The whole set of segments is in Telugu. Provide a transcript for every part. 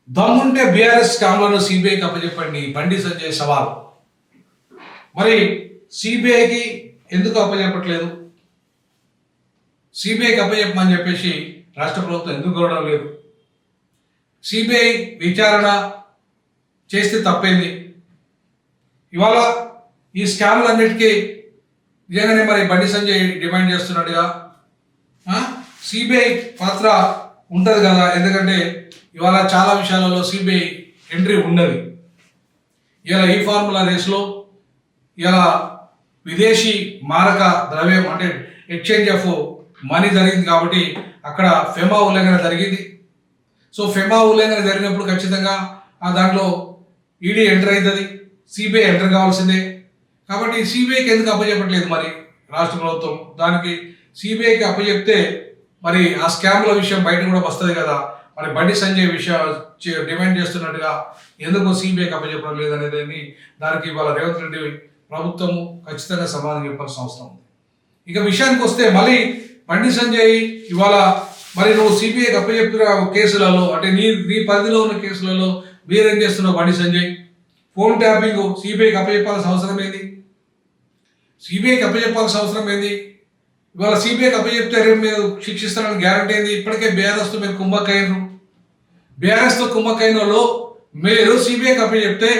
దమ్ముంటే బీఆర్ఎస్ స్కామ్లను సిబిఐకి అప్పచెప్పండి బండి సంజయ్ సవాల్. మరి సిబిఐకి ఎందుకు అప్పచెప్పట్లేదు? సిబిఐకి అప్పచెప్పమని చెప్పేసి రాష్ట్ర ప్రభుత్వం ఎందుకు కోరడం లేదు? సిబిఐ విచారణ చేస్తే తప్పేంది? ఇవాళ ఈ స్కామ్లన్నిటికీ నిజంగానే మరి బండి సంజయ్ డిమాండ్ చేస్తున్నట్టుగా సిబిఐ పాత్ర ఉంటుంది కదా. ఎందుకంటే ఇవాళ చాలా విషయాలలో సిబిఐ ఎంట్రీ ఉన్నది. ఇలా ఈ ఫార్ములా రేస్లో ఇలా విదేశీ మారక ద్రవ్యం అంటే ఎక్స్చేంజ్ ఆఫ్ మనీ జరిగింది కాబట్టి అక్కడ ఫెమా ఉల్లంఘన జరిగింది. సో ఫెమా ఉల్లంఘన జరిగినప్పుడు ఖచ్చితంగా ఆ దాంట్లో ఈడీ ఎంటర్ అవుతుంది, సిబిఐ ఎంటర్ కావాల్సిందే. కాబట్టి సిబిఐకి ఎందుకు అప్పచెప్పట్లేదు మరి రాష్ట్ర ప్రభుత్వం? దానికి సిబిఐకి అప్పచెప్తే మరి ఆ స్కామ్ల విషయం బయట కూడా వస్తుంది కదా. మరి బండి సంజయ్ విషయం డిమాండ్ చేస్తున్నట్టుగా ఎందుకు సిబిఐకి అప్పచెప్పడం లేదనేది దానికి ఇవాళ రేవంత్ రెడ్డి ప్రభుత్వము ఖచ్చితంగా సమాధానం చెప్పాల్సిన అవసరం ఉంది. ఇక విషయానికి వస్తే మళ్ళీ బండి సంజయ్ ఇవాళ మరి నువ్వు సిబిఐకి అప్పచెప్పిన కేసులలో అంటే నీ పరిధిలో ఉన్న కేసులలో మీరేం చేస్తున్నావు? బండి సంజయ్ ఫోన్ ట్యాపింగ్ సిబిఐకి అప్పచెప్పాల్సిన అవసరం ఏంది? సిబిఐకి అప్పచెప్పాల్సిన అవసరం ఏంది? ఇవాళ సిబిఐకి అప్పచెప్తే రేపు మీరు శిక్షిస్తారని గ్యారంటీ ఏంది? ఇప్పటికే బీఆర్ఎస్తో మీరు కుమ్మక్కైనరు. బీఆర్ఎస్తో కుమ్మక్కైనలో మీరు సిబిఐకి అప్పచెప్తే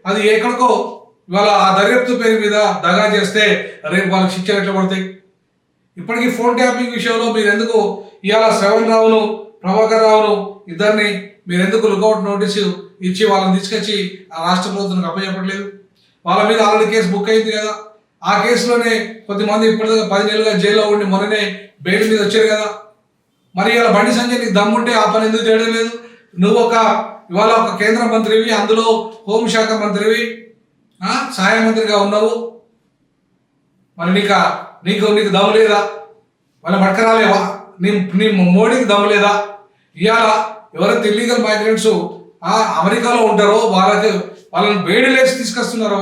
అది ఎక్కడికో ఇవాళ ఆ దర్యాప్తు పేరు మీద దగా చేస్తే రేపు వాళ్ళకి శిక్షలు ఎట్లా పడతాయి? ఇప్పటికీ ఫోన్ ట్యాపింగ్ విషయంలో మీరు ఎందుకు ఇవాళ శ్రవణ్ రావును ప్రభాకర్ రావును ఇద్దరిని మీరు ఎందుకు లుకౌట్ నోటీసు ఇచ్చి వాళ్ళని తీసుకొచ్చి ఆ రాష్ట్ర ప్రభుత్వానికి అప్పచెప్పట్లేదు? వాళ్ళ మీద ఆల్రెడీ కేసు బుక్ అయింది కదా. ఆ కేసులోనే కొద్దిమంది ఇప్పటిదాకా 10 నెలలుగా జైల్లో ఉండి మొన్ననే బెయిల్ మీద వచ్చారు కదా. మరి ఇలా బండి సంజయ్ నీకు దమ్ముంటే ఆ పని ఎందుకు చేయడం లేదు? నువ్వు ఇవాళ ఒక కేంద్ర మంత్రివి, అందులో హోంశాఖ మంత్రివి, సహాయ మంత్రిగా ఉన్నావు. మరి నీకు దమ్ము లేదా? వాళ్ళ పట్టుకరాలేవా? నీ మోడీకి దమ్ము లేదా? ఇవాళ ఎవరైతే ఇల్లీగల్ మైగ్రెంట్స్ అమెరికాలో ఉంటారో వాళ్ళని వేడిలేసి తీసుకొస్తున్నారు.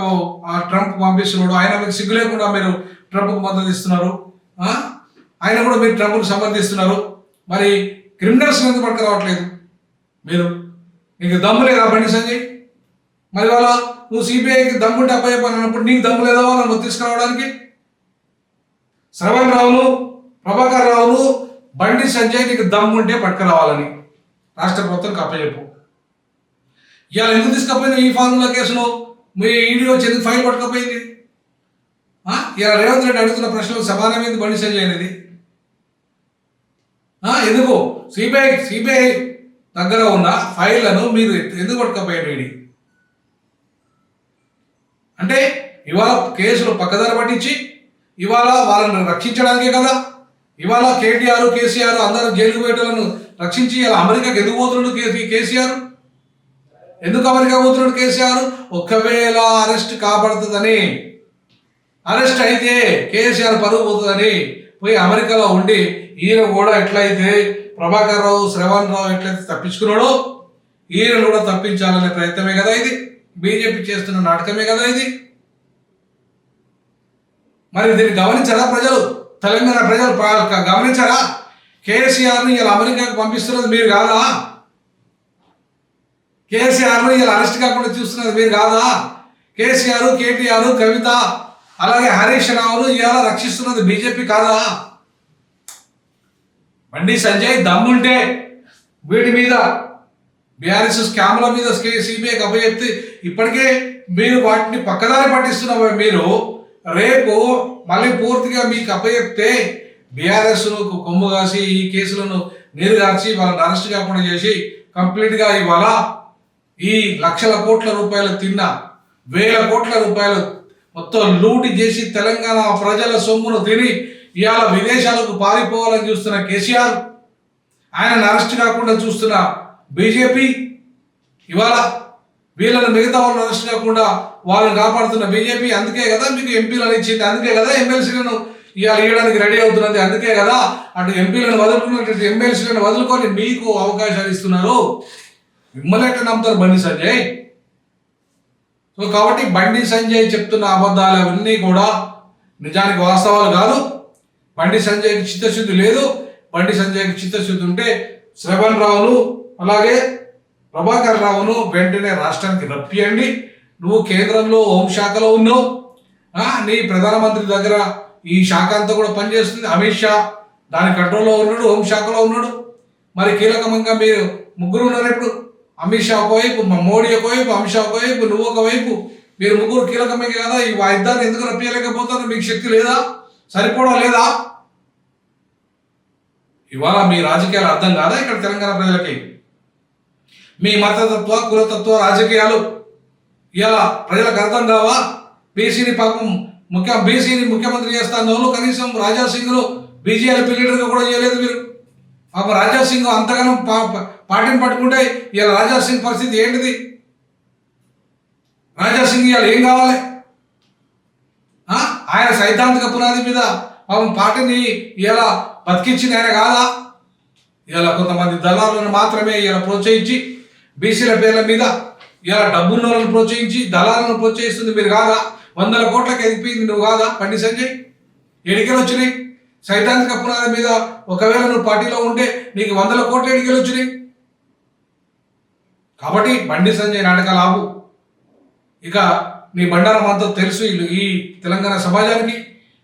ఆ ట్రంప్ పంపిస్తున్నాడు. ఆయన మీకు సిగ్గు లేకుండా మీరు ట్రంప్కు మద్దతు ఇస్తున్నారు. ఆయన కూడా మీరు ట్రంప్ను సమర్థిస్తున్నారు. మరి క్రిమినల్స్ ఎందుకు పట్టుకు రావట్లేదు మీరు? నీకు దమ్ము లేదా బండి సంజయ్? మరి వాళ్ళ నువ్వు సిబిఐకి దమ్ముంటే అప్పచెప్పాలన్నప్పుడు నీకు దమ్ము లేదా వాళ్ళని తీసుకురావడానికి? శ్రవణ్ రావును ప్రభాకర్ రావును బండి సంజయ్ నీకు దమ్ముంటే పట్టుకురావాలని రాష్ట్ర ప్రభుత్వం అప్పచెప్పు. ఇవాళ ఎందుకు తీసుకపోయింది ఈ ఫార్ములా కేసులో? మీ ఈడీ వచ్చి ఎందుకు ఫైల్ పట్టుకపోయింది? ఇలా రేవంత్ రెడ్డి అడుగుతున్న ప్రశ్నలకు సమానమైంది బండి సంజయ్ అనేది. ఎందుకు సిబిఐ దగ్గర ఉన్న ఫైళ్లను మీరు ఎందుకు పట్టుకపోయారు ఈడీ? అంటే ఇవాళ కేసులు పక్కదారి పట్టించి ఇవాళ వాళ్ళని రక్షించడానికే కదా. ఇవాళ కేటీఆర్ కేసీఆర్ అందరూ జైలుకు పోయేటోళ్ళను రక్షించి ఇలా అమెరికాకి ఎందుకు పోతున్నాడు కేసీఆర్? ఎందుకు అమెరికా పోతున్నాడు కేసీఆర్? ఒకవేళ అరెస్ట్ కాబడుతుందని, అరెస్ట్ అయితే కేసీఆర్ పరుగు పోతుందని పోయి అమెరికాలో ఉండి ఈయన కూడా ఎట్లయితే ప్రభాకర్ రావు శ్రవణ్ రావు ఎట్లయితే తప్పించుకున్నాడో ఈయన కూడా తప్పించాలనే ప్రయత్నమే కదా ఇది. బీజేపీ చేస్తున్న నాటకమే కదా ఇది. మరి దీన్ని గమనించారా ప్రజలు? తెలంగాణ ప్రజలు గమనించారా? కేసీఆర్ని ఇలా అమెరికాకు పంపిస్తున్నది మీరు కాదా? కేసీఆర్ను ఇలా అరెస్ట్ కాకుండా చూస్తున్నది మీరు కాదా? కేసీఆర్ కేటీఆర్ కవిత అలాగే హరీష్ రావును ఇలా రక్షిస్తున్నది బీజేపీ కాదా? బండి సంజయ్ దమ్ముంటే వీటి మీద బీఆర్ఎస్ స్కామ్ల మీద సిబిఐకి అప్పచెప్తే ఇప్పటికే మీరు వాటిని పక్కదారి పట్టిస్తున్న మీరు రేపు మళ్ళీ పూర్తిగా మీకు అప్పచెప్తే బీఆర్ఎస్ను కొమ్ము కాసి ఈ కేసులను నీరుగార్చి వాళ్ళని అరెస్ట్ కాకుండా చేసి కంప్లీట్గా ఇవాళ ఈ లక్షల కోట్ల రూపాయలు తిన్న 1000 కోట్ల రూపాయలు మొత్తం లూటి చేసి తెలంగాణ ప్రజల సొమ్మును తిని ఇవాళ విదేశాలకు పారిపోవాలని చూస్తున్న కేసీఆర్, ఆయనను అరెస్ట్ కాకుండా చూస్తున్న బీజేపీ, ఇవాళ వీళ్ళని మిగతా వాళ్ళని అరెస్ట్ కాకుండా వాళ్ళని కాపాడుతున్న బీజేపీ. అందుకే కదా మీకు ఎంపీలను ఇచ్చింది, అందుకే కదా ఎమ్మెల్సీలను ఇవాళ ఇవ్వడానికి రెడీ అవుతున్నది, అందుకే కదా అటు ఎంపీలను వదులుకున్నట్టు ఎమ్మెల్సీలను వదులుకొని మీకు అవకాశాలు ఇస్తున్నారు. మిమ్మల్ని ఎట్లా నమ్ముతారు బండి సంజయ్? సో కాబట్టి బండి సంజయ్ చెప్తున్న అబద్ధాలు అవన్నీ కూడా నిజానికి వాస్తవాలు కాదు. బండి సంజయ్కి చిత్తశుద్ధి లేదు. బండి సంజయ్కి చిత్తశుద్ధి ఉంటే శ్రవణ్ రావును అలాగే ప్రభాకర్ రావును వెంటనే రాష్ట్రానికి రప్పియండి. నువ్వు కేంద్రంలో హోంశాఖలో ఉన్నావు, నీ ప్రధానమంత్రి దగ్గర ఈ శాఖ అంతా కూడా పనిచేస్తుంది. అమిత్ షా దాని కంట్రోల్లో ఉన్నాడు, హోంశాఖలో ఉన్నాడు. మరి కీలకంగా మీరు ముగ్గురు ఉన్నారు. ఇప్పుడు అమిత్ షా ఒకవైపు, మోడీ ఒకవైపు, అమిత్ షా ఒకవైపు, నువ్వు ఒకవైపు, మీరు ముగ్గురు కీలకమే కదా. ఈ వాయిద్యాన్ని ఎందుకు రప్పియలేకపోతారు? మీకు శక్తి లేదా? సరిపోవడం లేదా? ఇవాళ మీ రాజకీయాలు అర్థం కాదా ఇక్కడ తెలంగాణ ప్రజలకి? మీ మతతత్వ కులతత్వ రాజకీయాలు ఇలా ప్రజలకు అర్థం కావా? బీసీని పాపం బీసీని ముఖ్యమంత్రి చేస్తాను కనీసం రాజా సింగ్ను బీజేపీ లీడర్గా కూడా చేయలేదు మీరు. పాపం రాజా సింగ్ అంతగానో పార్టీని పట్టుకుంటే ఇలా రాజా సింగ్ పరిస్థితి ఏంటిది? రాజా సింగ్ ఇవాళ ఏం కావాలి? ఆయన సైద్ధాంతిక పునాది మీద పాపం పార్టీని ఇలా బతికించింది ఆయన కాదా? ఇలా కొంతమంది దళాలను మాత్రమే ఇలా ప్రోత్సహించి బీసీల పేర్ల మీద ఇలా డబ్బున్న వాళ్ళని ప్రోత్సహించి దళాలను ప్రోత్సహిస్తుంది మీరు కాదా? 100 కోట్లకి ఎదిగిపోయింది నువ్వు కాదా? బండి సంజయ్ ఎన్నికలు వచ్చినాయి సైద్ధాంతిక పునాది మీద. ఒకవేళ నువ్వు పార్టీలో ఉంటే నీకు 100 కోట్ల ఎన్నికలు వచ్చినాయి. కాబట్టి బండి సంజయ్ నాటకాలు ఆపు. ఇక నీ బండారం అంతా తెలుసు ఈ తెలంగాణ సమాజానికి.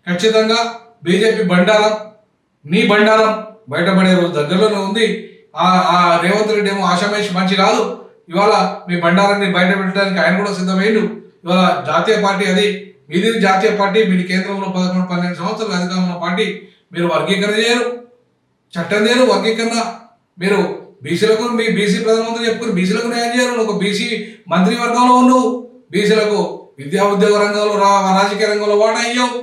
ఖచ్చితంగా బీజేపీ బండారం, నీ బండారం బయటపడే రోజు దగ్గరలోనే ఉంది. ఆ రేవంత్ రెడ్డి ఏమో ఆషామేషి మంచి కాదు. ఇవాళ మీ బండారాన్ని బయట పెట్టడానికి ఆయన కూడా సిద్ధమైండు. ఇవాళ జాతీయ పార్టీ అది మీది జాతీయ పార్టీ, మీరు కేంద్రంలో 11-12 సంవత్సరాలు అధికారంలో పార్టీ. మీరు వర్గీకరణ చేయరు, చట్టం చేయరు, వర్గీకరణ. మీరు బీసీలకు మీ బీసీ ప్రధానమంత్రి చెప్పుకుని బీసీలకు న్యాయం చేయరు. నువ్వు ఒక బీసీ మంత్రి వర్గంలో ఉన్నావు. బీసీలకు విద్యా ఉద్యోగ రంగంలో రాజకీయ రంగంలో వాటా అయ్యావు.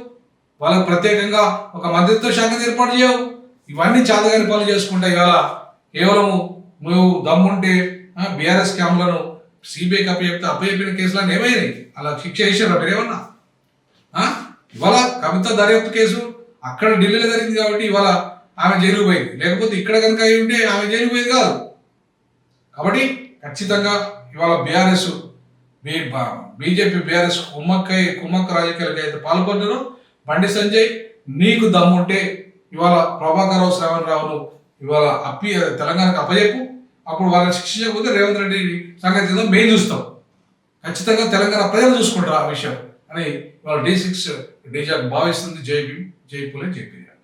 వాళ్ళకు ప్రత్యేకంగా ఒక మంత్రిత్వ శాఖను ఏర్పాటు చేయవు. ఇవన్నీ చాతగాని పనులు చేసుకుంటా ఇవాళ కేవలము నువ్వు దమ్ముంటే బీఆర్ఎస్ స్కామ్లను సిబిఐకి అప్పచెప్పిన కేసులను ఏమైనాయి? అలా శిక్ష చేశారా మీరేమన్నా? ఇవాళ కవిత దర్యాప్తు కేసు అక్కడ ఢిల్లీలో జరిగింది కాబట్టి ఇవాళ ఆమె జైలుకు పోయింది. లేకపోతే ఇక్కడ కనుక అయి ఉంటే ఆమె జైలుకు పోయేది కాదు. కాబట్టి ఖచ్చితంగా ఇవాళ బీఆర్ఎస్ బీజేపీ బీఆర్ఎస్ కుమ్మక్క రాజకీయాలకు అయితే పాల్పడ్డారో బండి సంజయ్ నీకు దమ్ముంటే ఇవాళ ప్రభాకర్ రావు శ్రవణ్ రావును ఇవాళ తెలంగాణకు అప్పచెప్పు. అప్పుడు వాళ్ళని శిక్షించకపోతే రేవంత్ రెడ్డి సంగతి ఏదో మేము చూస్తాం. ఖచ్చితంగా తెలంగాణ ప్రజలు చూసుకుంటారు ఆ విషయం అని ఇవాళ D6 భావిస్తుంది. జై భీమ్, జై పూలే, జై పీ.